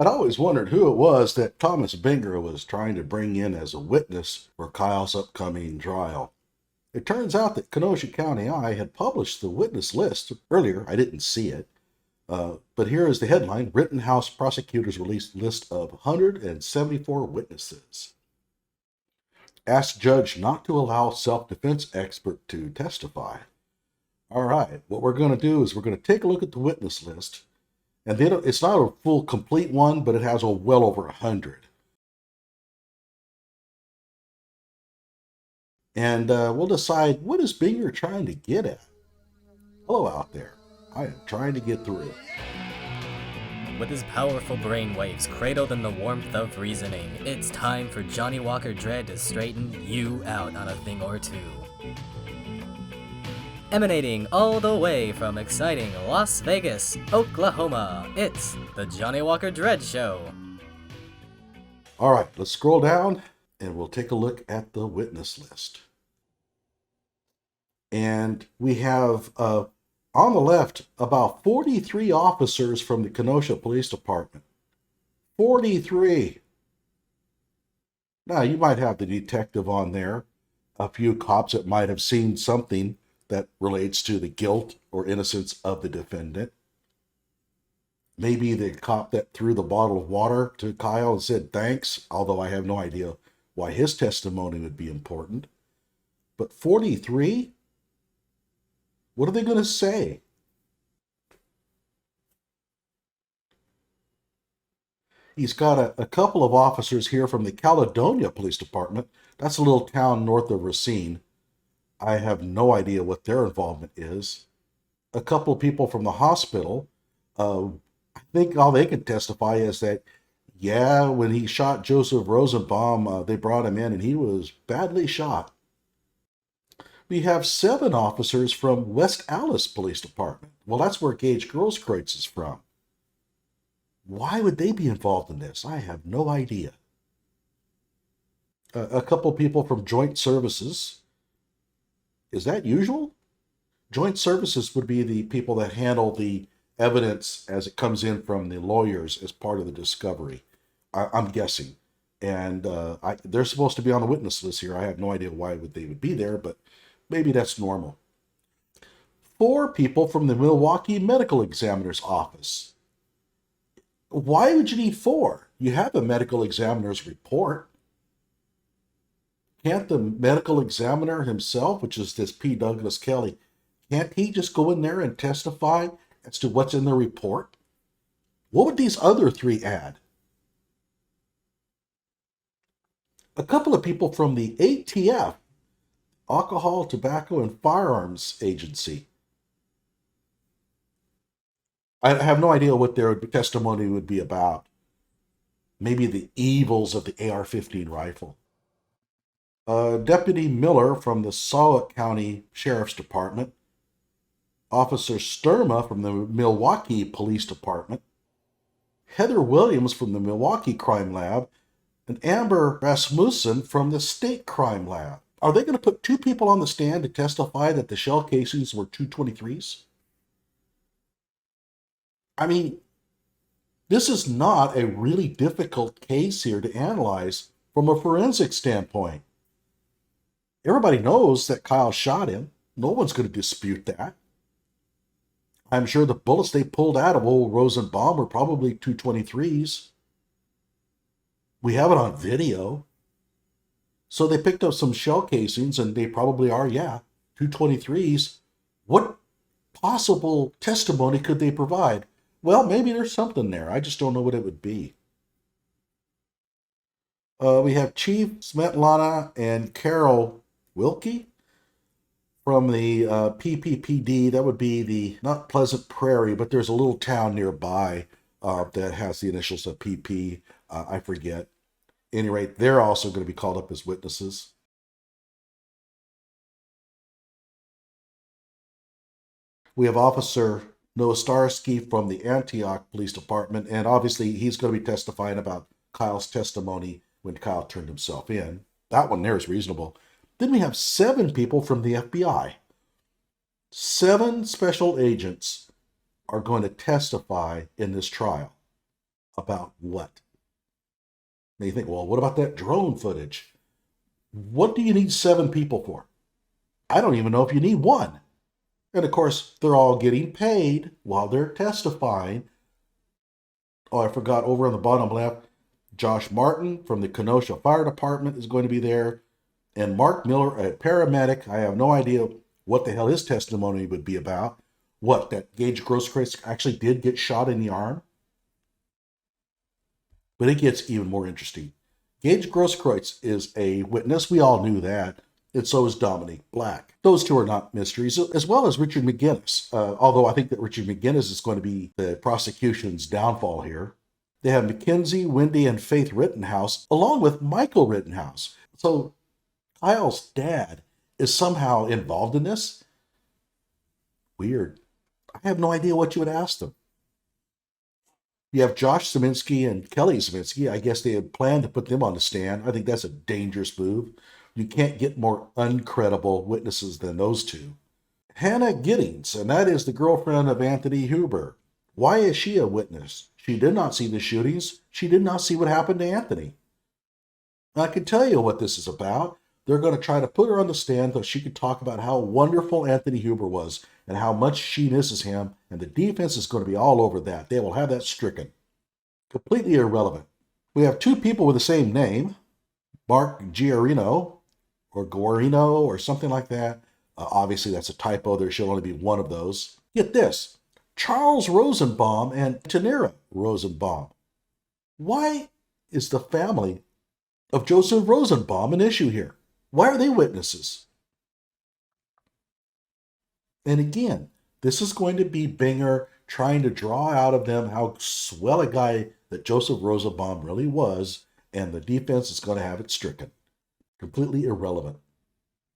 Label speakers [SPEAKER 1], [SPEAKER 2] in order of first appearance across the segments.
[SPEAKER 1] I'd always wondered who it was that Thomas Binger was trying to bring in as a witness for Kyle's upcoming trial. It turns out that Kenosha County Eye had published the witness list earlier. I didn't see it. But here is the headline: Rittenhouse prosecutors released list of 174 witnesses. Asked judge not to allow self-defense expert to testify. All right, what we're going to do is we're going to take a look at the witness list. And then it's not a full complete one, but it has a well over 100. And we'll decide, what is Binger trying to get at? Hello out there. I am trying to get through.
[SPEAKER 2] With his powerful brainwaves cradled in the warmth of reasoning, it's time for Johnnie Walker Dredd to straighten you out on a thing or two. Emanating all the way from exciting Las Vegas, Oklahoma, it's the Johnnie Walker Dredd Show.
[SPEAKER 1] All right, let's scroll down and we'll take a look at the witness list. And we have on the left about 43 officers from the Kenosha Police Department. 43. Now, you might have the detective on there, a few cops that might have seen something that relates to the guilt or innocence of the defendant. Maybe the cop that threw the bottle of water to Kyle and said thanks, although I have no idea why his testimony would be important. But 43? What are they going to say? He's got a couple of officers here from the Caledonia Police Department. That's a little town north of Racine. I have no idea what their involvement is. A couple of people from the hospital. I think all they can testify is that, yeah, when he shot Joseph Rosenbaum, they brought him in and he was badly shot. We have 7 officers from West Allis Police Department. Well, that's where Gage Grosskreutz is from. Why would they be involved in this? I have no idea. A couple people from Joint Services. Is that usual? Joint Services would be the people that handle the evidence as it comes in from the lawyers as part of the discovery. I'm guessing. And they're supposed to be on the witness list here. I have no idea why they would be there, but maybe that's normal. 4 people from the Milwaukee Medical Examiner's Office. Why would you need 4? You have a medical examiner's report. Can't the medical examiner himself, which is this P. Douglas Kelly, can't he just go in there and testify as to what's in the report? What would these other 3 add? A couple of people from the ATF, Alcohol, Tobacco, and Firearms Agency. I have no idea what their testimony would be about. Maybe the evils of the AR-15 rifle. Deputy Miller from the Sauk County Sheriff's Department. Officer Sturma from the Milwaukee Police Department. Heather Williams from the Milwaukee Crime Lab. And Amber Rasmussen from the State Crime Lab. Are they going to put 2 people on the stand to testify that the shell casings were 223s? I mean, this is not a really difficult case here to analyze from a forensic standpoint. Everybody knows that Kyle shot him. No one's going to dispute that. I'm sure the bullets they pulled out of old Rosenbaum were probably 223s. We have it on video. So they picked up some shell casings, and they probably are, 223s. What possible testimony could they provide? Well, maybe there's something there. I just don't know what it would be. We have Chief Svetlana and Carol Wilkie from the PPPD. That would be the, not Pleasant Prairie, but there's a little town nearby that has the initials of PP. I forget. At any rate, they're also going to be called up as witnesses. We have Officer Nowostarsky from the Antioch Police Department, and obviously he's going to be testifying about Kyle's testimony when Kyle turned himself in. That one there is reasonable. Then we have 7 people from the FBI. 7 special agents are going to testify in this trial. About what? Now you think, well, what about that drone footage? What do you need 7 people for? I don't even know if you need 1. And of course, they're all getting paid while they're testifying. Oh, I forgot, over on the bottom left, Josh Martin from the Kenosha Fire Department is going to be there. And Mark Miller, a paramedic. I have no idea what the hell his testimony would be about. What, that Gage Grosskreutz actually did get shot in the arm? But it gets even more interesting. Gage Grosskreutz is a witness. We all knew that. And so is Dominique Black. Those two are not mysteries, as well as Richard McGinnis. Although I think that Richard McGinnis is going to be the prosecution's downfall here. They have Mackenzie, Wendy, and Faith Rittenhouse, along with Michael Rittenhouse. So Kyle's dad is somehow involved in this? Weird. I have no idea what you would ask them. You have Josh Szymanski and Kelly Szymanski. I guess they had planned to put them on the stand. I think that's a dangerous move. You can't get more uncredible witnesses than those two. Hannah Giddings, and that is the girlfriend of Anthony Huber. Why is she a witness? She did not see the shootings. She did not see what happened to Anthony. I can tell you what this is about. They're going to try to put her on the stand so she could talk about how wonderful Anthony Huber was and how much she misses him, and the defense is going to be all over that. They will have that stricken. Completely irrelevant. We have 2 people with the same name, Mark Giorino, or Guarino, or something like that. Obviously, that's a typo. There should only be 1 of those. Get this. Charles Rosenbaum and Tanira Rosenbaum. Why is the family of Joseph Rosenbaum an issue here? Why are they witnesses? And again, this is going to be Binger trying to draw out of them how swell a guy that Joseph Rosenbaum really was, and the defense is going to have it stricken. Completely irrelevant.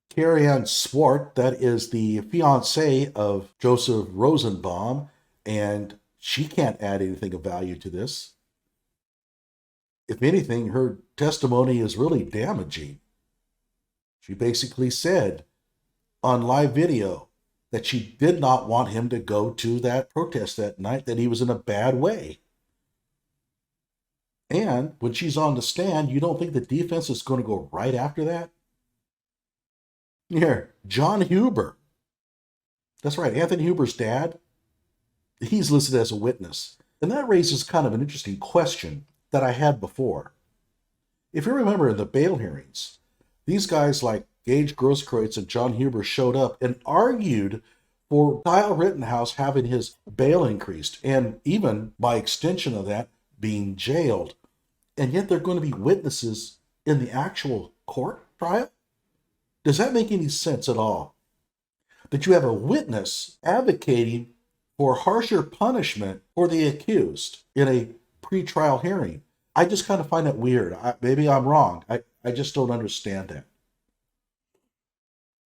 [SPEAKER 1] Carrie Ann Swart, that is the fiancée of Joseph Rosenbaum, and she can't add anything of value to this. If anything, her testimony is really damaging. She basically said on live video that she did not want him to go to that protest that night, that he was in a bad way. And when she's on the stand, you don't think the defense is going to go right after that? Here, John Huber. That's right, Anthony Huber's dad. He's listed as a witness. And that raises kind of an interesting question that I had before. If you remember in the bail hearings, these guys like Gage Grosskreutz and John Huber showed up and argued for Kyle Rittenhouse having his bail increased, and even by extension of that, being jailed. And yet they're going to be witnesses in the actual court trial? Does that make any sense at all? That you have a witness advocating for harsher punishment for the accused in a pretrial hearing. I just kind of find that weird. Maybe I'm wrong. I just don't understand that.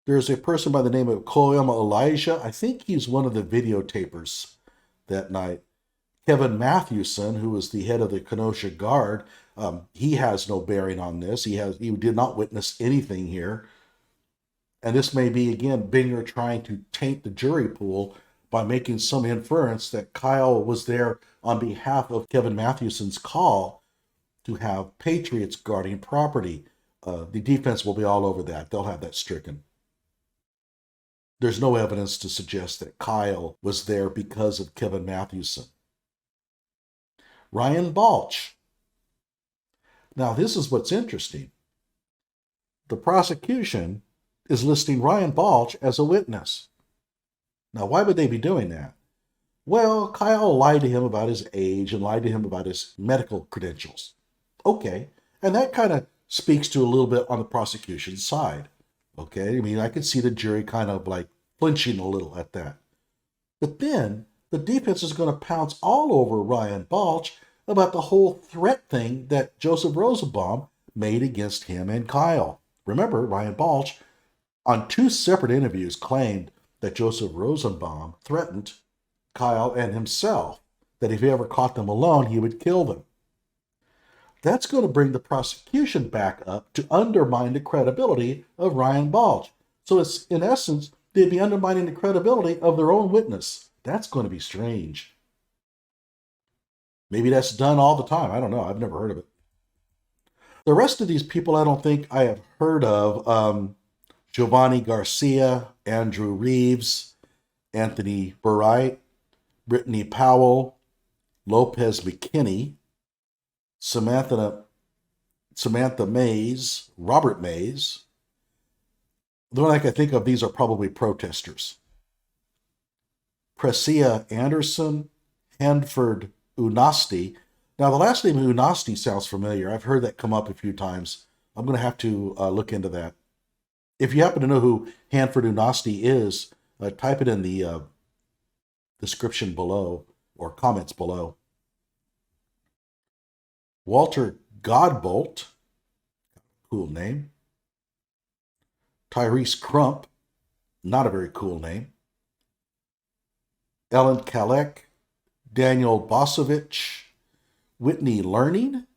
[SPEAKER 1] There's a person by the name of Koyama Elijah. I think he's one of the videotapers that night. Kevin Mathewson, who was the head of the Kenosha Guard, he has no bearing on this. He did not witness anything here. And this may be, again, Binger trying to taint the jury pool by making some inference that Kyle was there on behalf of Kevin Mathewson's call to have patriots guarding property. The defense will be all over that. They'll have that stricken. There's no evidence to suggest that Kyle was there because of Kevin Mathewson. Ryan Balch. Now, this is what's interesting. The prosecution is listing Ryan Balch as a witness. Now, why would they be doing that? Well, Kyle lied to him about his age and lied to him about his medical credentials. Okay, and that kind of speaks to a little bit on the prosecution's side. Okay, I mean, I could see the jury kind of like flinching a little at that. But then the defense is going to pounce all over Ryan Balch about the whole threat thing that Joseph Rosenbaum made against him and Kyle. Remember, Ryan Balch, on 2 separate interviews, claimed that Joseph Rosenbaum threatened Kyle and himself, that if he ever caught them alone, he would kill them. That's going to bring the prosecution back up to undermine the credibility of Ryan Balch. So it's, in essence, they'd be undermining the credibility of their own witness. That's going to be strange. Maybe that's done all the time. I don't know. I've never heard of it. The rest of these people I don't think I have heard of. Giovanni Garcia, Andrew Reeves, Anthony Burright, Brittany Powell, Lopez McKinney, Samantha Mays, Robert Mays. The one I can think of, these are probably protesters. Precia Anderson, Hanford Unasti. Now, the last name Unasti sounds familiar. I've heard that come up a few times. I'm going to have to look into that. If you happen to know who Hanford Unasti is, type it in the description below or comments below. Walter Godbolt, cool name. Tyrese Crump, not a very cool name. Ellen Kalek, Daniel Bosovich, Whitney Learning.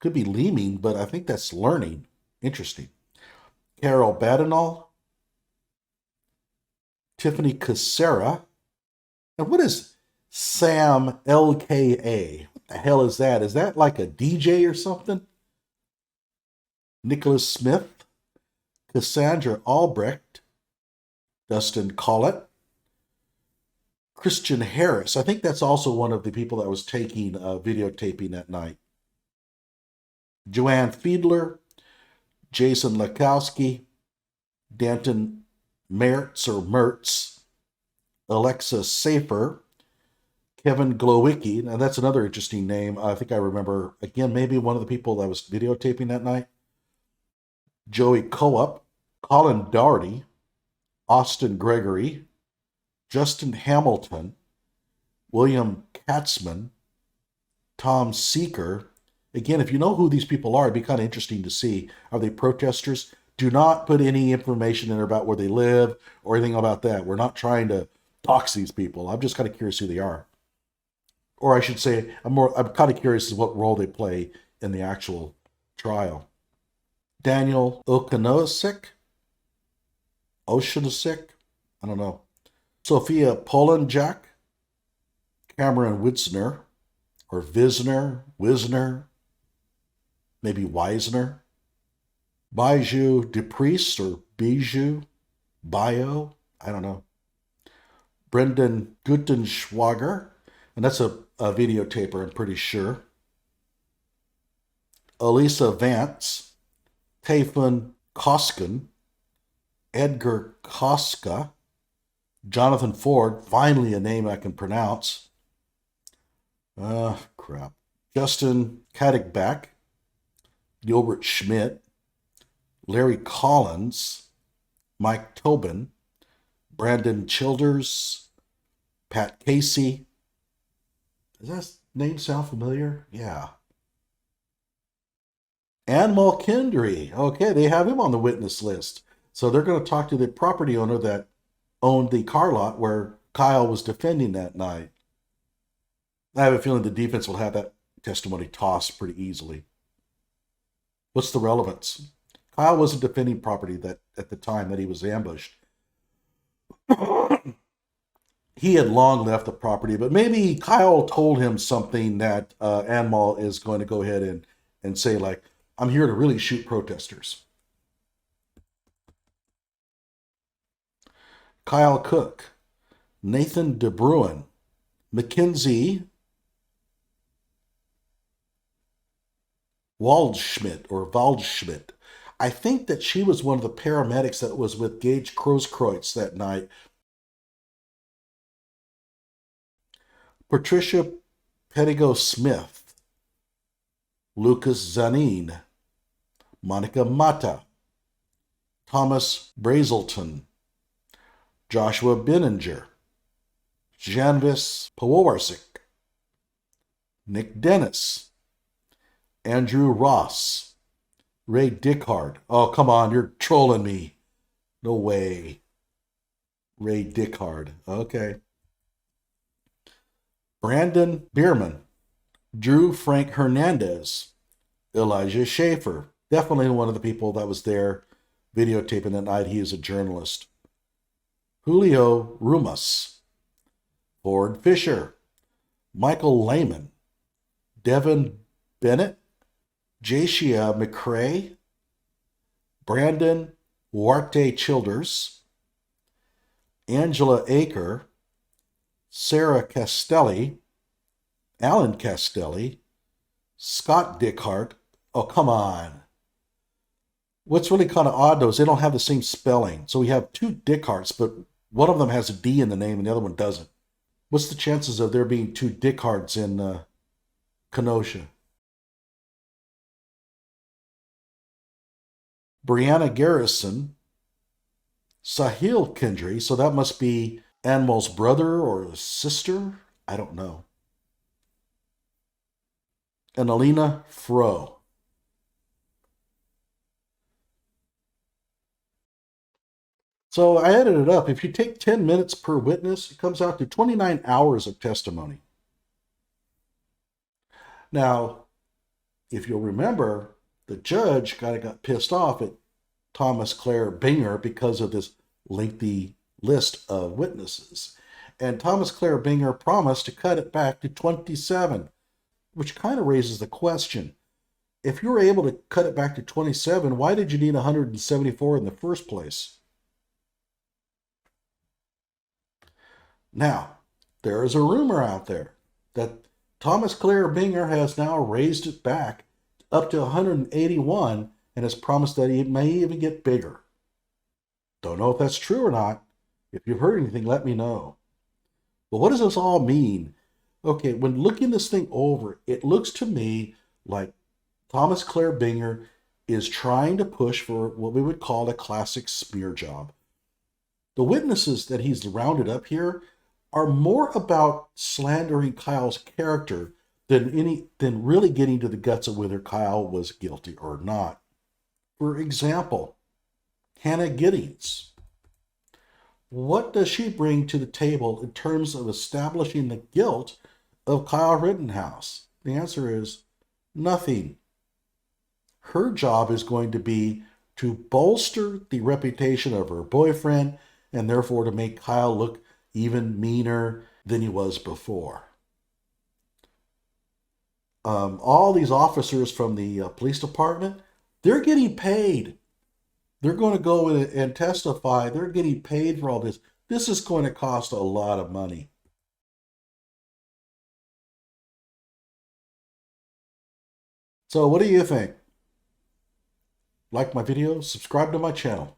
[SPEAKER 1] Could be Leaming, but I think that's Learning. Interesting. Carol Badinal, Tiffany Casera. And what is Sam LKA? What the hell is that? Is that like a DJ or something? Nicholas Smith, Cassandra Albrecht, Dustin Collett, Christian Harris. I think that's also one of the people that was taking videotaping that night. Joanne Fiedler, Jason Lakowski, Danton Mertz, Alexa Safer, Kevin Glowicki. Now that's another interesting name. I think I remember, again, maybe one of the people that was videotaping that night. Joey Coop, Colin Doherty, Austin Gregory, Justin Hamilton, William Katzman, Tom Seeker. Again, if you know who these people are, it'd be kind of interesting to see. Are they protesters? Do not put any information in there about where they live or anything about that. We're not trying to dox these people. I'm just kind of curious who they are. Or I should say, I'm kind of curious as what role they play in the actual trial. Daniel Okanosic, I don't know. Sophia Polenjak, Cameron Witzner, or Wisner, maybe Weisner. Bijou Dupriest, or Bio, I don't know. Brendan Gutenschwager, and that's a videotaper, I'm pretty sure. Elisa Vance, Tayfun Koskin, Edgar Koska, Jonathan Ford, finally a name I can pronounce. Justin Kadigbak, Gilbert Schmidt, Larry Collins, Mike Tobin, Brandon Childers, Pat Casey. Does that name sound familiar? Yeah. Ann Mulkindry. Okay, they have him on the witness list. So they're going to talk to the property owner that owned the car lot where Kyle was defending that night. I have a feeling the defense will have that testimony tossed pretty easily. What's the relevance? Kyle wasn't defending property that at the time that he was ambushed. He had long left the property, but maybe Kyle told him something that Anmal is going to go ahead and say, like, I'm here to really shoot protesters. Kyle Cook, Nathan DeBruin, Mackenzie Waldschmidt. I think that she was one of the paramedics that was with Gage Grosskreutz that night. Patricia Pettigo Smith, Lucas Zanin, Monica Mata, Thomas Brazelton, Joshua Benninger, Janvis Powarsik, Nick Dennis, Andrew Ross, Ray Dickhard. Oh, come on, you're trolling me. No way. Ray Dickhard. Okay. Brandon Bierman, Drew Frank Hernandez, Elijah Schaefer. Definitely one of the people that was there videotaping that night. He is a journalist. Julio Rumas, Ford Fisher, Michael Lehman, Devin Bennett, Jashia McCrae, Brandon Huarte Childers, Angela Aker, Sarah Castelli, Alan Castelli, Scott Dickhart. Oh, come on. What's really kind of odd, though, is they don't have the same spelling. So we have two Dickharts, but one of them has a D in the name and the other one doesn't. What's the chances of there being two Dickharts in Kenosha? Brianna Garrison, Sahil Kendry, so that must be Anmol's brother or sister? I don't know. And Alina Fro. So I added it up. If you take 10 minutes per witness, it comes out to 29 hours of testimony. Now, if you'll remember, the judge kind of got pissed off at Thomas Clair Binger because of this lengthy list of witnesses. And Thomas Clair Binger promised to cut it back to 27, which kind of raises the question. If you were able to cut it back to 27, why did you need 174 in the first place? Now, there is a rumor out there that Thomas Clair Binger has now raised it back up to 181 and has promised that it may even get bigger. Don't know if that's true or not. If you've heard anything, let me know. But what does this all mean? Okay, when looking this thing over, it looks to me like Thomas Clair Binger is trying to push for what we would call a classic smear job. The witnesses that he's rounded up here are more about slandering Kyle's character than really getting to the guts of whether Kyle was guilty or not. For example, Hannah Giddings. What does she bring to the table in terms of establishing the guilt of Kyle Rittenhouse? The answer is nothing. Her job is going to be to bolster the reputation of her boyfriend and therefore to make Kyle look even meaner than he was before. All these officers from the police department, they're getting paid. They're going to go in and testify. They're getting paid for all this. This is going to cost a lot of money. So what do you think? Like my video, subscribe to my channel.